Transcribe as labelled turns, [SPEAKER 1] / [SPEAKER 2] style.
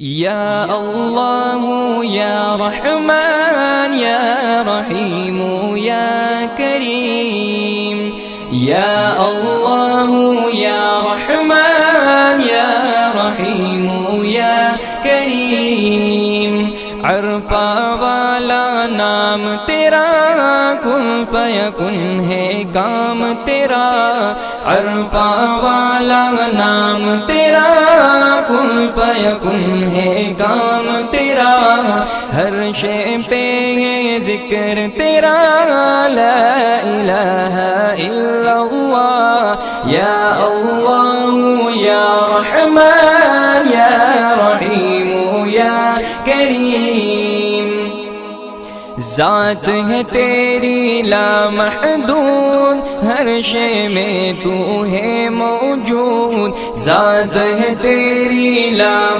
[SPEAKER 1] یا اللہ یا رحمان یا رحیم یا کریم، یا اللہ یا رحمان یا رحیم یا کریم، عرفہ والا نام تیرا، کن فیکن ہے کام تیرا، عرفہ والا نام تیرا، کن فیکن ہے کام تیرا، ہر شے پہ ہے ذکر تیرا، لا الہ الا اللہ، یا اللہ یا رحمان یا رحیم یا کریم، ذات ہے تیری لامحدود، ہر شے میں تو ہے موجود، ذات ہے تیری